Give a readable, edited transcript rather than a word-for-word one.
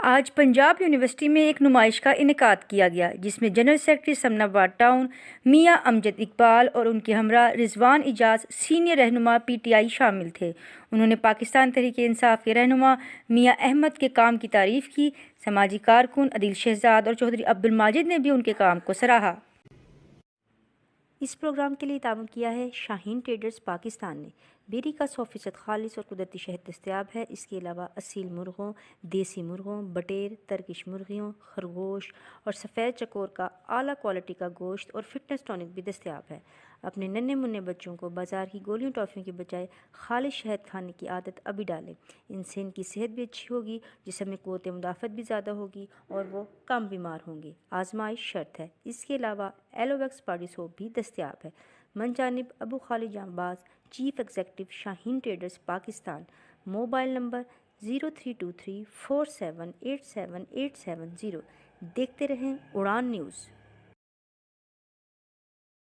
آج پنجاب یونیورسٹی میں ایک نمائش کا انعقاد کیا گیا جس میں جنرل سیکٹری آباد ٹاؤن میاں امجد اقبال اور ان کے ہمراہ رضوان اعجاز سینئر رہنما PTI شامل تھے۔ انہوں نے پاکستان تحریک انصاف کے رہنما میاں احمد کے کام کی تعریف کی۔ سماجی کارکن عدیل شہزاد اور چودھری عبدالماجد نے بھی ان کے کام کو سراہا۔ اس پروگرام کے لیے تعاون کیا ہے شاہین ٹریڈرز پاکستان نے۔ بیری کا 100% خالص اور قدرتی شہد دستیاب ہے۔ اس کے علاوہ اصیل مرغوں، دیسی مرغوں، بٹیر، ترکش مرغیوں، خرگوش اور سفید چکور کا اعلیٰ کوالٹی کا گوشت اور فٹنس ٹونک بھی دستیاب ہے۔ اپنے ننھے منھے بچوں کو بازار کی گولیوں ٹافیوں کے بجائے خالص شہد کھانے کی عادت ابھی ڈالیں۔ ان سے ان کی صحت بھی اچھی ہوگی، جسم میں قوت مدافعت بھی زیادہ ہوگی اور وہ کم بیمار ہوں گے۔ آزمائش شرط ہے۔ اس کے علاوہ ایلوویکس باڈی سوپ بھی دستیاب ہے۔ من جانب ابو Khalid Jan Baz, chief executive Shaheen traders Pakistan. Mobile number 032347878770۔ دیکھتے رہیں اڑان نیوز۔